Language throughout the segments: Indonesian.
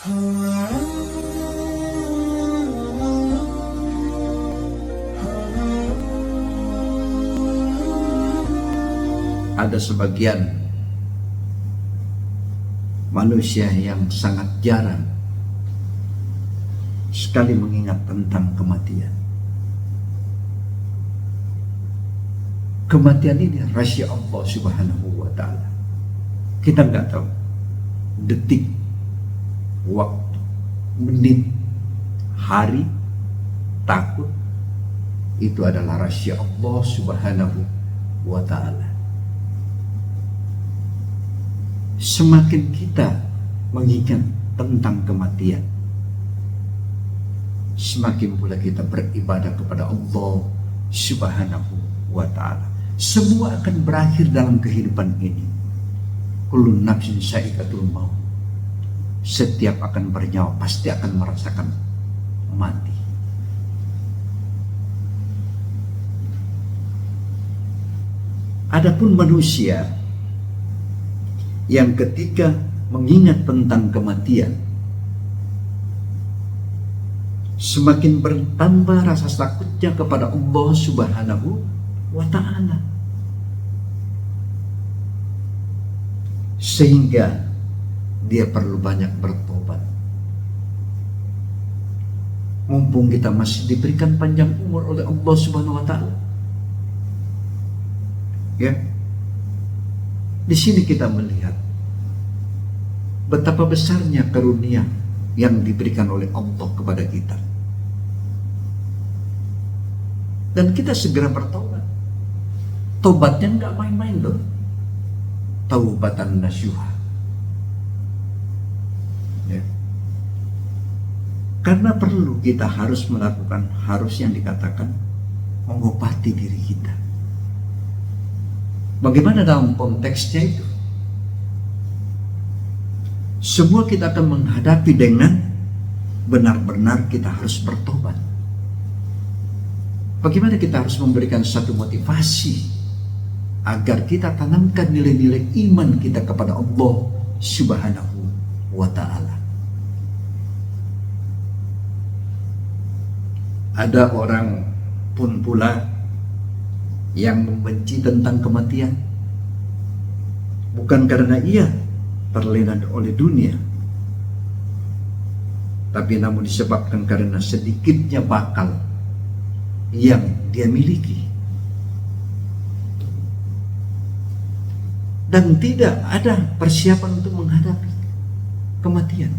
Ada sebagian manusia yang sangat jarang sekali mengingat tentang kematian. Kematian ini rahasia Allah Subhanahu wa Ta'ala. Kita nggak tahu detik, waktu, menit, hari, takut. Itu adalah rahasia Allah Subhanahu wa Ta'ala. Semakin kita mengingat tentang kematian, semakin pula kita beribadah kepada Allah Subhanahu wa Ta'ala. Semua akan berakhir dalam kehidupan ini. Kullu nafsin sa'iqatul maut. Setiap akan bernyawa pasti akan merasakan mati. Adapun manusia yang ketika mengingat tentang kematian, semakin bertambah rasa takutnya kepada Allah Subhanahu wa Ta'ala, sehingga dia perlu banyak bertobat. Mumpung kita masih diberikan panjang umur oleh Allah Subhanahu wa Ta'ala, ya. Di sini kita melihat betapa besarnya karunia yang diberikan oleh Allah kepada kita. Dan kita segera bertobat. Tobatnya nggak main-main loh. Taubatan nasuha. Ya. Karena perlu kita harus melakukan yang dikatakan mengobati diri kita. Bagaimana dalam konteksnya itu? Semua kita akan menghadapi dengan benar-benar kita harus bertobat. Bagaimana kita harus memberikan satu motivasi agar kita tanamkan nilai-nilai iman kita kepada Allah Subhanahu wa Ta'ala. Ada orang pun pula yang membenci tentang kematian, bukan karena ia terlena oleh dunia, tapi namun disebabkan karena sedikitnya bakal yang dia miliki, dan tidak ada persiapan untuk menghadapi kematian.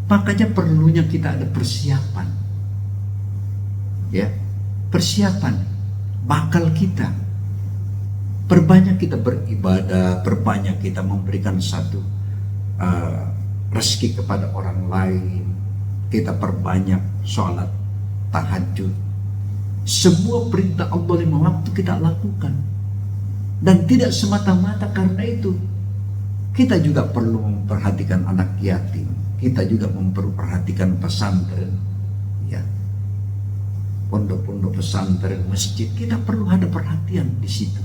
Makanya perlunya kita ada persiapan, ya, persiapan bakal kita. Perbanyak kita beribadah, perbanyak kita memberikan satu rezeki kepada orang lain. Kita perbanyak sholat tahajud. Semua perintah Allah 5 waktu kita lakukan. Dan tidak semata-mata karena itu. Kita juga perlu memperhatikan anak yatim. Kita juga memperhatikan pesantren, ya, pondok-pondok pesantren, masjid. Kita perlu ada perhatian di situ,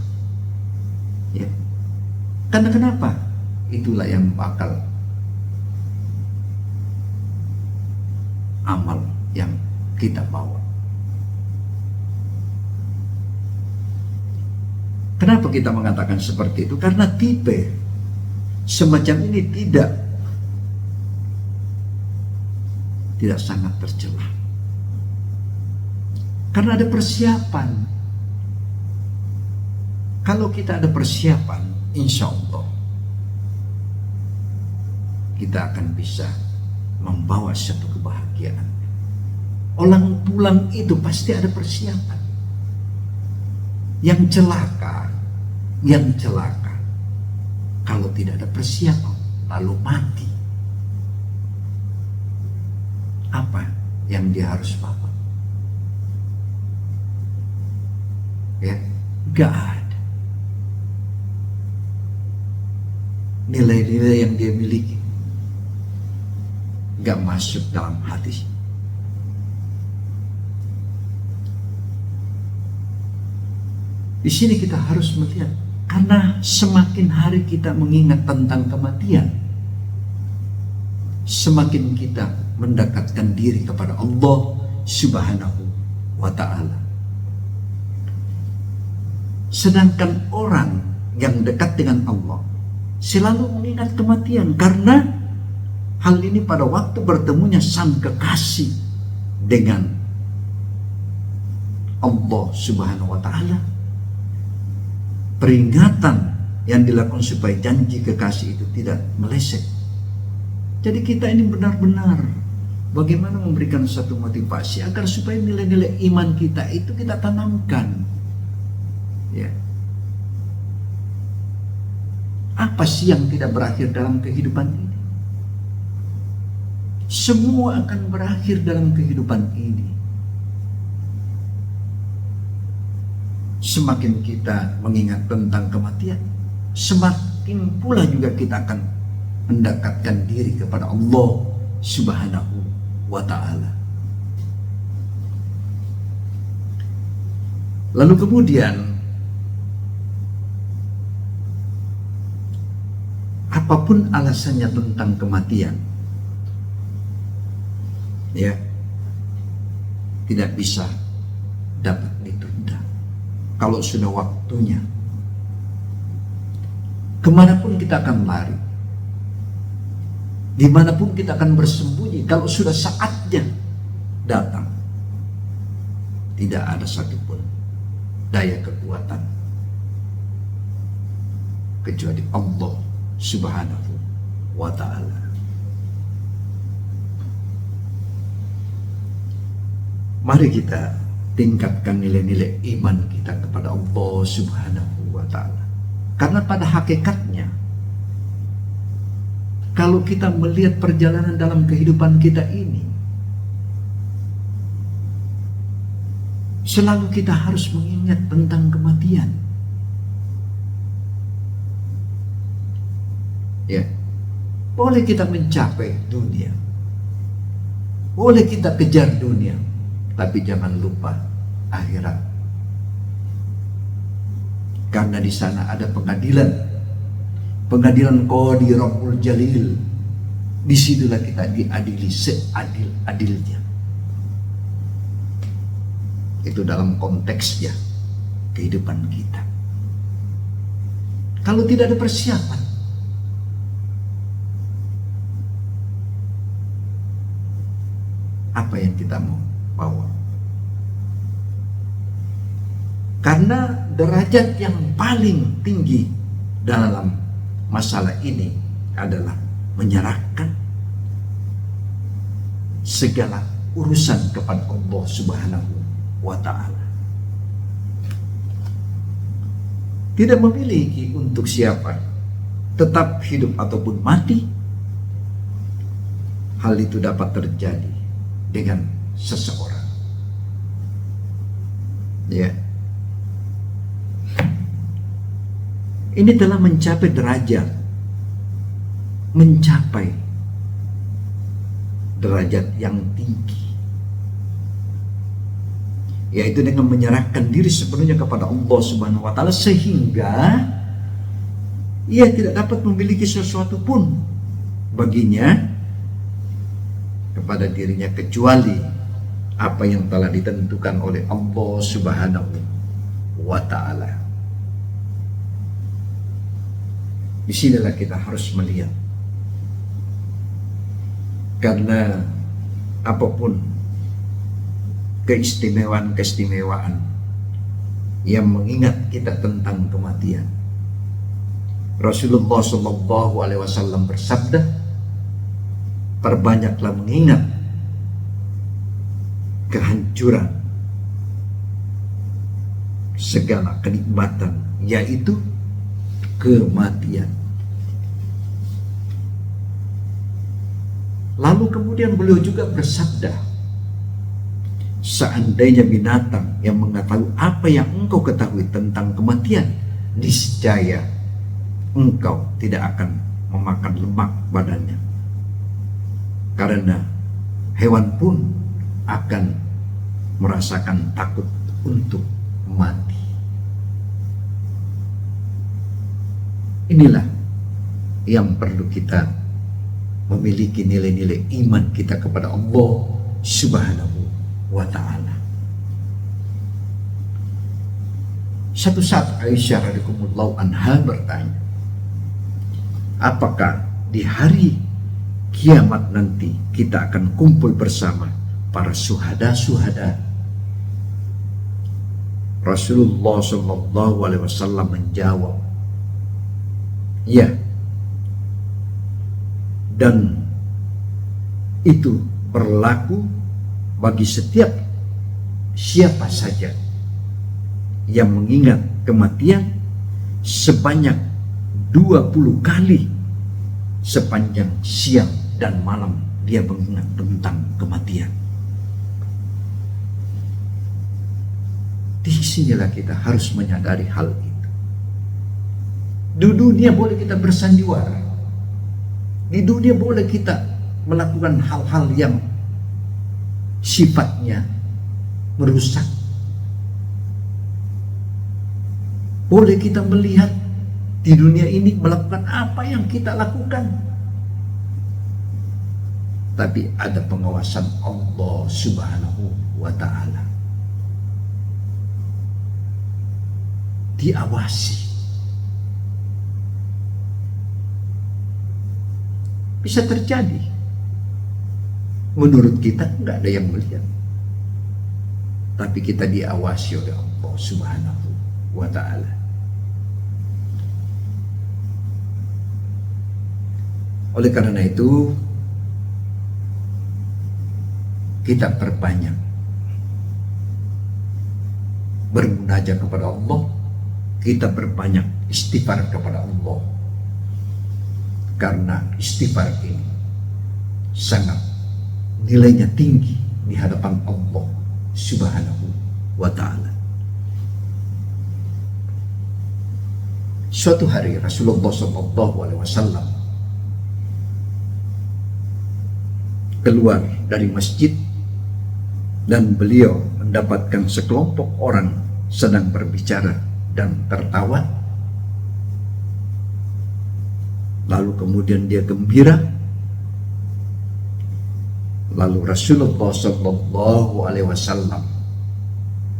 ya. Karena kenapa? Itulah yang bakal amal yang kita bawa. Kenapa kita mengatakan seperti itu? Karena tipe semacam ini tidak sangat tercela. Karena ada persiapan. Kalau kita ada persiapan, insya Allah kita akan bisa membawa satu kebahagiaan. Orang pulang itu pasti ada persiapan. Yang celaka kalau tidak ada persiapan lalu mati. Apa yang dia harus bawa? Ya, gak ada nilai-nilai yang dia miliki, gak masuk dalam hati. Di sini kita harus melihat, karena semakin hari kita mengingat tentang kematian, semakin kita mendekatkan diri kepada Allah Subhanahu wa ta'ala. Sedangkan orang yang dekat dengan Allah selalu mengingat kematian, karena hal ini pada waktu bertemunya sang kekasih dengan Allah Subhanahu wa ta'ala, peringatan yang dilakukan supaya janji kekasih itu tidak meleset. Jadi kita ini benar-benar bagaimana memberikan satu motivasi agar supaya nilai-nilai iman kita itu kita tanamkan. Ya. Apa sih yang tidak berakhir dalam kehidupan ini? Semua akan berakhir dalam kehidupan ini. Semakin kita mengingat tentang kematian, semakin pula juga kita akan mendekatkan diri kepada Allah Subhanahu wa ta'ala. Lalu kemudian, apapun alasannya tentang kematian, ya, tidak bisa dapat ditunda. Kalau sudah waktunya, kemanapun kita akan lari, dimanapun kita akan bersembunyi, kalau sudah saatnya datang, tidak ada satupun daya kekuatan kecuali Allah Subhanahu wa ta'ala. Mari kita tingkatkan nilai-nilai iman kita kepada Allah Subhanahu wa ta'ala. Karena pada hakikatnya, kalau kita melihat perjalanan dalam kehidupan kita ini, selalu kita harus mengingat tentang kematian. Ya, boleh kita mencapai dunia, boleh kita kejar dunia, tapi jangan lupa akhirat. Karena di sana ada pengadilan Qadi Rabbul Jalil. Disitulah kita diadili seadil-adilnya. Itu dalam konteksnya kehidupan kita. Kalau tidak ada persiapan, apa yang kita mau bawa? Karena derajat yang paling tinggi dalam masalah ini adalah menyerahkan segala urusan kepada Allah Subhanahu wa ta'ala. Tidak memiliki untuk siapa, tetap hidup ataupun mati. Hal itu dapat terjadi dengan seseorang. Ya. Ini telah mencapai derajat yang tinggi, yaitu dengan menyerahkan diri sepenuhnya kepada Allah Subhanahu wa ta'ala, sehingga ia tidak dapat memiliki sesuatu pun baginya kepada dirinya kecuali apa yang telah ditentukan oleh Allah Subhanahu wa ta'ala. Disinilah kita harus melihat, karena apapun keistimewaan yang mengingat kita tentang kematian, Rasulullah SAW bersabda, perbanyaklah mengingat kehancuran segala kenikmatan, yaitu kematian. Lalu kemudian beliau juga bersabda, seandainya binatang yang mengetahui apa yang engkau ketahui tentang kematian, niscaya engkau tidak akan memakan lemak badannya, karena hewan pun akan merasakan takut untuk mati. Inilah yang perlu kita memiliki nilai-nilai iman kita kepada Allah Subhanahu wa ta'ala. Satu saat Aisyah radhiyallahu anha bertanya, apakah di hari kiamat nanti kita akan kumpul bersama para syuhada-syuhada? Rasulullah SAW menjawab, ya, dan itu berlaku bagi setiap siapa saja yang mengingat kematian sebanyak 20 kali sepanjang siang dan malam dia mengingat tentang kematian. Di sinilah kita harus menyadari hal itu. Di dunia boleh kita bersandiwara, di dunia boleh kita melakukan hal-hal yang sifatnya merusak. Boleh kita melihat di dunia ini melakukan apa yang kita lakukan, tapi ada pengawasan Allah Subhanahu wa ta'ala. Diawasi. Bisa terjadi menurut kita nggak ada yang melihat, tapi kita diawasi oleh Allah Subhanahu wa ta'ala. Oleh karena itu kita perbanyak bermunajat kepada Allah, kita berbanyak istighfar kepada Allah, karena istighfar ini sangat nilainya tinggi di hadapan Allah Subhanahu wa ta'ala. Suatu hari Rasulullah SAW keluar dari masjid dan beliau mendapatkan sekelompok orang sedang berbicara dan tertawa. Lalu kemudian dia gembira. Lalu Rasulullah SAW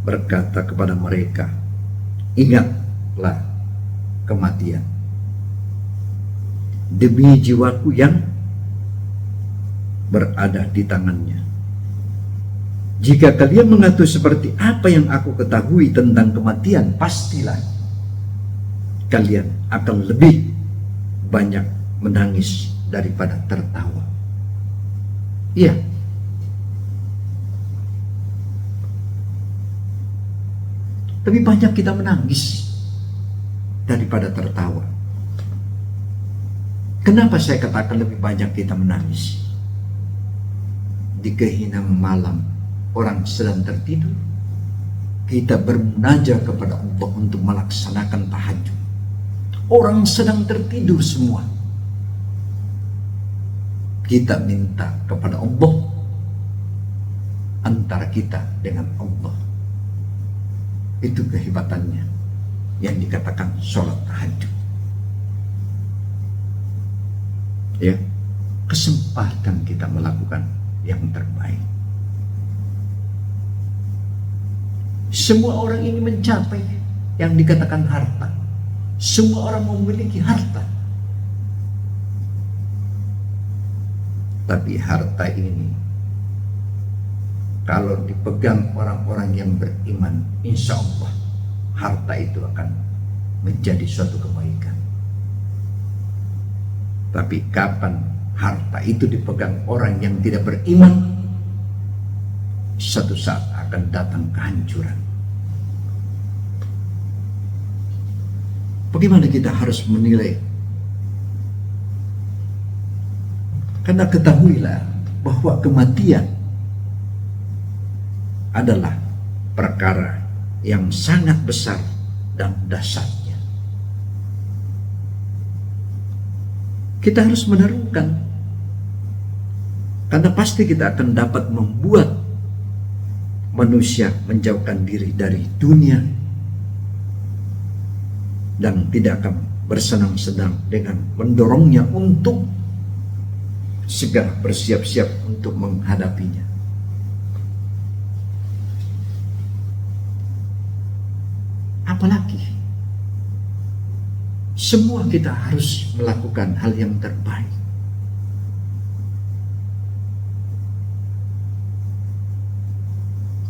berkata kepada mereka, ingatlah kematian, demi jiwaku yang berada di tangannya. Jika kalian mengatur seperti apa yang aku ketahui tentang kematian, pastilah kalian akan lebih banyak menangis daripada tertawa. Iya. Lebih banyak kita menangis daripada tertawa. Kenapa saya katakan lebih banyak kita menangis? Di kehinaan malam, orang sedang tertidur, kita bermunajat kepada Allah untuk melaksanakan tahajud. Orang sedang tertidur semua, kita minta kepada Allah, antara kita dengan Allah. Itu kehebatannya yang dikatakan sholat tahajud. Ya, kesempatan kita melakukan yang terbaik. Semua orang ini mencapai yang dikatakan harta. Semua orang memiliki harta. Tapi harta ini kalau dipegang orang-orang yang beriman, insya Allah harta itu akan menjadi suatu kebaikan. Tapi kapan harta itu dipegang orang yang tidak beriman, suatu saat akan datang kehancuran. Bagaimana kita harus menilai? Karena ketahuilah bahwa kematian adalah perkara yang sangat besar dan dahsyatnya. Kita harus menerukan, karena pasti kita akan dapat membuat manusia menjauhkan diri dari dunia dan tidak akan bersenang-senang dengan mendorongnya untuk segera bersiap-siap untuk menghadapinya. Apalagi semua kita harus melakukan hal yang terbaik.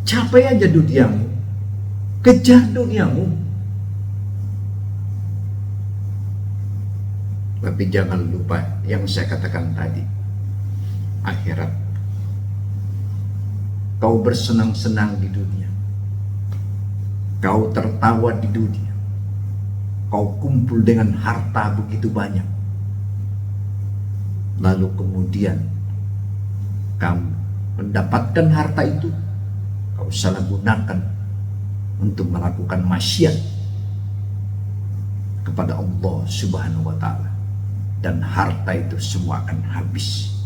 Capai aja duniamu, kejar duniamu, tapi jangan lupa yang saya katakan tadi, akhirat. Kau bersenang-senang di dunia, kau tertawa di dunia, kau kumpul dengan harta begitu banyak, lalu kemudian kamu mendapatkan harta itu, kau salah gunakan untuk melakukan maksiat kepada Allah Subhanahu wa Ta'ala, dan harta itu semua akan habis.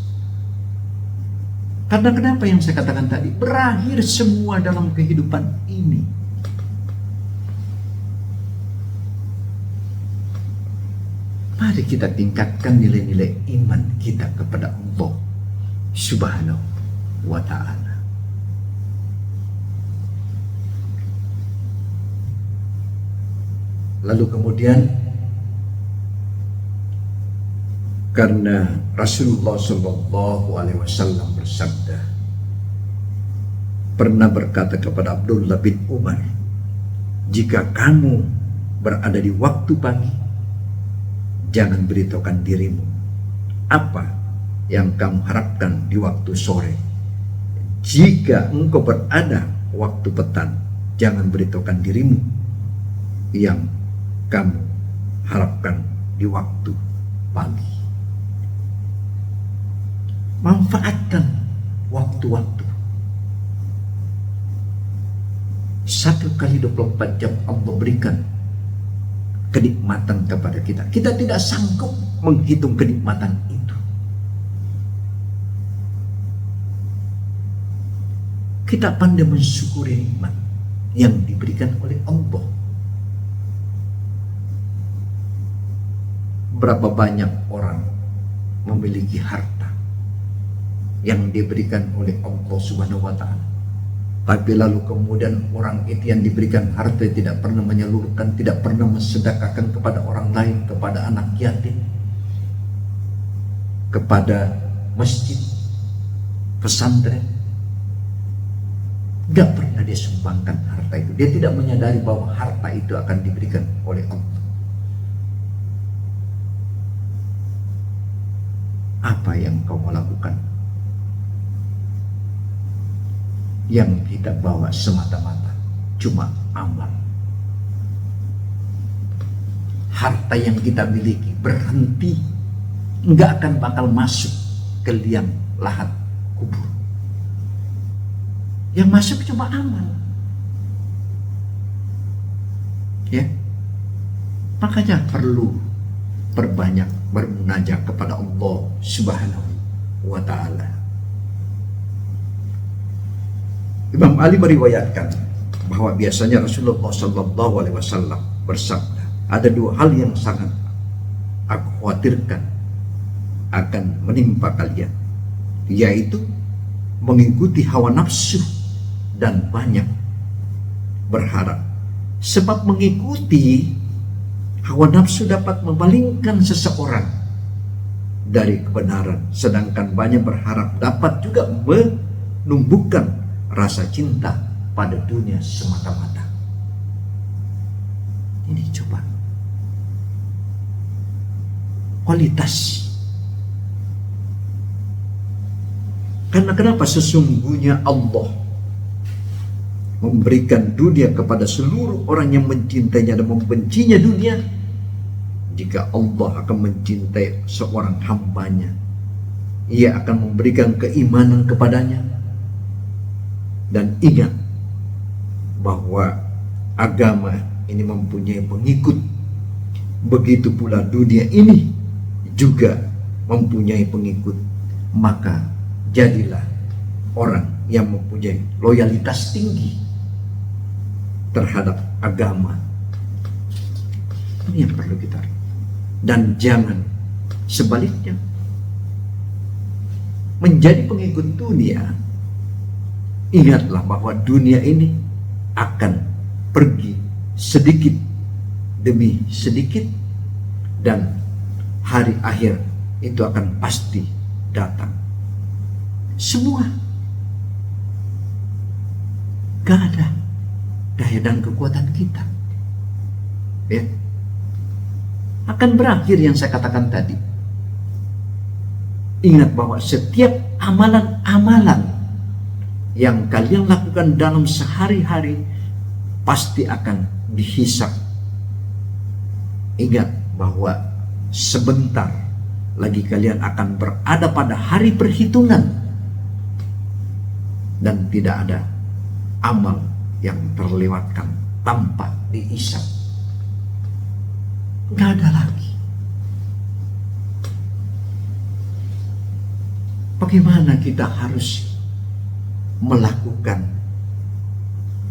Karena kenapa yang saya katakan tadi, berakhir semua dalam kehidupan ini. Mari kita tingkatkan nilai-nilai iman kita kepada Allah Subhanahu wa Ta'ala. Lalu kemudian, karena Rasulullah Shallallahu Alaihi Wasallam bersabda, pernah berkata kepada Abdullah bin Umar, jika kamu berada di waktu pagi, jangan beritahukan dirimu apa yang kamu harapkan di waktu sore. Jika engkau berada waktu petang, jangan beritahukan dirimu yang kamu harapkan di waktu pagi. Manfaatkan waktu-waktu. 1 kali 24 jam Allah berikan kenikmatan kepada kita. Kita tidak sanggup menghitung kenikmatan itu. Kita pandai mensyukuri nikmat yang diberikan oleh Allah. Berapa banyak orang memiliki harta yang diberikan oleh Allah Subhanahu wa Ta'ala, tapi lalu kemudian orang itu yang diberikan harta tidak pernah menyalurkan, tidak pernah mensedekahkan kepada orang lain, kepada anak yatim, kepada masjid, pesantren. Gak pernah dia sumbangkan harta itu. Dia tidak menyadari bahwa harta itu akan diberikan oleh Allah. Apa yang kau mau lakukan? Yang kita bawa semata-mata cuma amal. Harta yang kita miliki berhenti, nggak akan bakal masuk ke liang lahat kubur. Yang masuk cuma amal. Ya, makanya perlu perbanyak bermunajat kepada Allah Subhanahu wa Ta'ala. Imam Ali meriwayatkan bahwa biasanya Rasulullah Sallallahu Alaihi Wasallam bersabda, ada dua hal yang sangat aku khawatirkan akan menimpa kalian, yaitu mengikuti hawa nafsu dan banyak berharap. Sebab mengikuti hawa nafsu dapat memalingkan seseorang dari kebenaran, sedangkan banyak berharap dapat juga menumbuhkan rasa cinta pada dunia semata-mata. Ini coba kualitas. Karena kenapa? Sesungguhnya Allah memberikan dunia kepada seluruh orang yang mencintainya dan membencinya dunia. Jika Allah akan mencintai seorang hambanya, Ia akan memberikan keimanan kepadanya. Dan ingat bahwa agama ini mempunyai pengikut. Begitu pula dunia ini juga mempunyai pengikut. Maka jadilah orang yang mempunyai loyalitas tinggi terhadap agama. Ini yang perlu kita. Dan jangan sebaliknya. menjadi pengikut dunia, ingatlah bahwa dunia ini akan pergi sedikit demi sedikit, dan hari akhir itu akan pasti datang. Semua gak ada daya dan kekuatan kita, ya, akan berakhir yang saya katakan tadi. Ingat bahwa setiap amalan-amalan yang kalian lakukan dalam sehari-hari pasti akan dihisap. Ingat bahwa sebentar lagi kalian akan berada pada hari perhitungan, dan tidak ada amal yang terlewatkan tanpa dihisap. Gak ada lagi. Bagaimana kita harus melakukan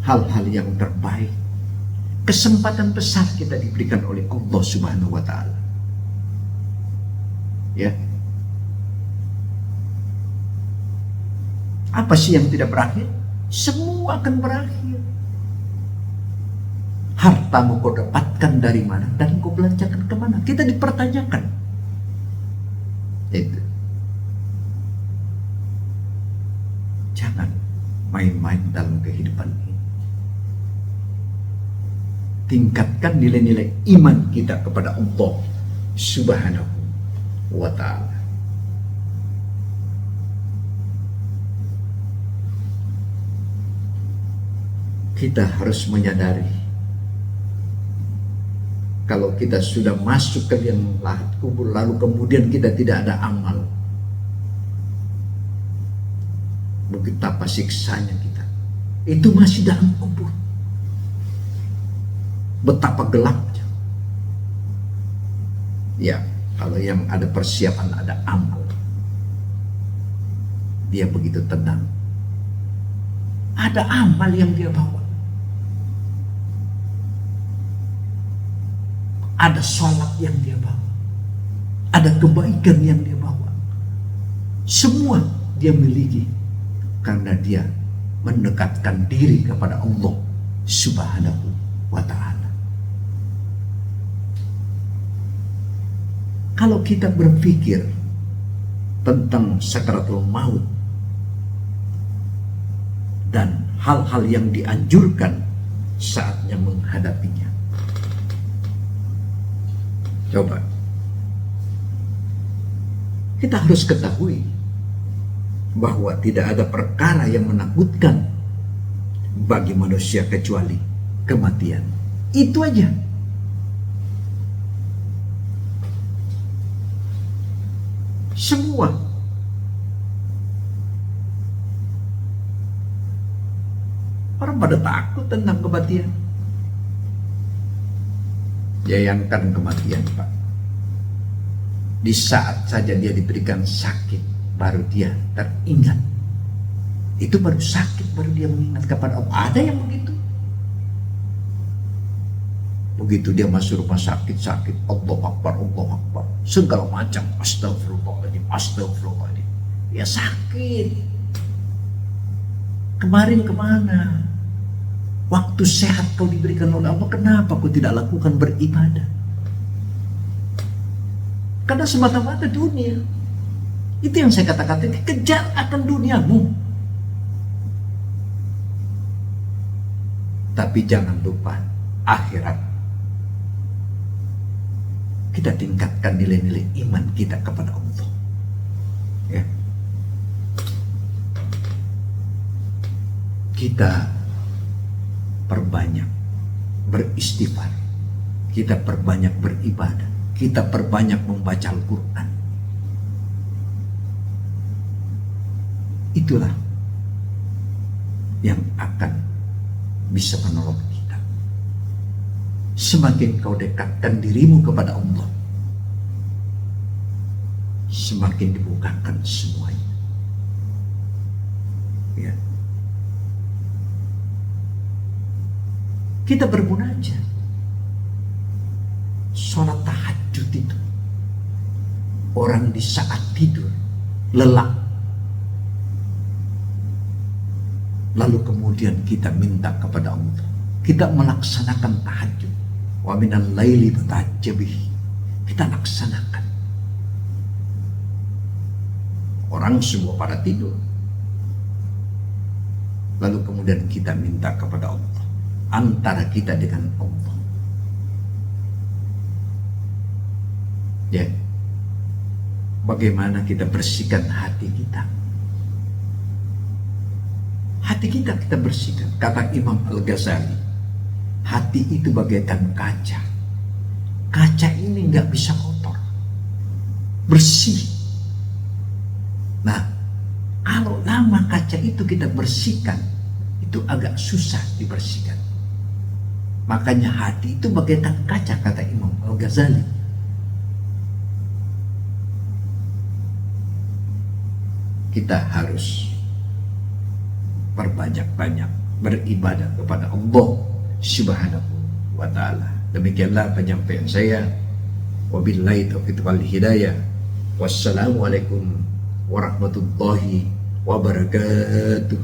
hal-hal yang terbaik? Kesempatan besar kita diberikan oleh Allah Subhanahu wa Ta'ala, ya. Apa sih yang tidak berakhir? Semua akan berakhir. Hartamu kau dapatkan dari mana dan kau belanjakan kemana? Kita dipertanyakan. Itu. Jangan main-main dalam kehidupan ini. Tingkatkan nilai-nilai iman kita kepada Allah Subhanahu wa Ta'ala. Kita harus menyadari, kalau kita sudah masuk ke liang lahat kubur lalu kemudian kita tidak ada amal, betapa siksanya kita. Itu masih dalam kubur. Betapa gelapnya. Ya, kalau yang ada persiapan, ada amal, dia begitu tenang. Ada amal yang dia bawa. Ada sholat yang dia bawa. Ada kebaikan yang dia bawa. Semua dia miliki karena dia mendekatkan diri kepada Allah Subhanahu wa Ta'ala. Kalau kita berpikir tentang sakaratul maut dan hal-hal yang dianjurkan saatnya menghadapinya, coba kita harus ketahui bahwa tidak ada perkara yang menakutkan bagi manusia kecuali kematian. Itu aja. Semua. Orang pada takut tentang kematian. Bayangkan kematian, Pak. Di saat saja dia diberikan sakit, baru dia teringat. Itu baru sakit, baru dia mengingat kepada Allah. Ada yang begitu. Begitu dia masuk rumah sakit, Allah Akbar, segala macam, astagfirullahaladzim. Ya sakit. Kemarin kemana? Waktu sehat kau diberikan oleh Allah, kenapa kau tidak lakukan beribadah? Karena semata-mata dunia. Itu yang saya katakan tadi, kejar akan duniamu. Tapi jangan lupa akhirat. Kita tingkatkan nilai-nilai iman kita kepada Allah. Ya. Kita perbanyak beristighfar. Kita perbanyak beribadah. Kita perbanyak membaca Al-Quran. Itulah yang akan bisa menolong kita. Semakin kau dekatkan dirimu kepada Allah, semakin dibukakan semuanya. Ya. Kita bermunajat. Sholat tahajud itu, orang di saat tidur lelap Lalu kemudian kita minta kepada Allah. Kita melaksanakan tahajud. Wa minal laili fatahajjab bihi. Kita laksanakan. Orang semua pada tidur. Lalu kemudian kita minta kepada Allah. Antara kita dengan Allah. Ya. Bagaimana kita bersihkan hati kita. Hati kita bersihkan. Kata Imam Al-Ghazali, hati itu bagaikan kaca. Kaca ini nggak bisa kotor, bersih. Nah, kalau lama kaca itu kita bersihkan, itu agak susah dibersihkan. Makanya hati itu bagaikan kaca, kata Imam Al-Ghazali. Kita harus berbanyak-banyak beribadah kepada Allah Subhanahu wa ta'ala. Demikianlah penyampaian saya. Wabillahi taufiq wal hidayah. Wassalamualaikum warahmatullahi wabarakatuh.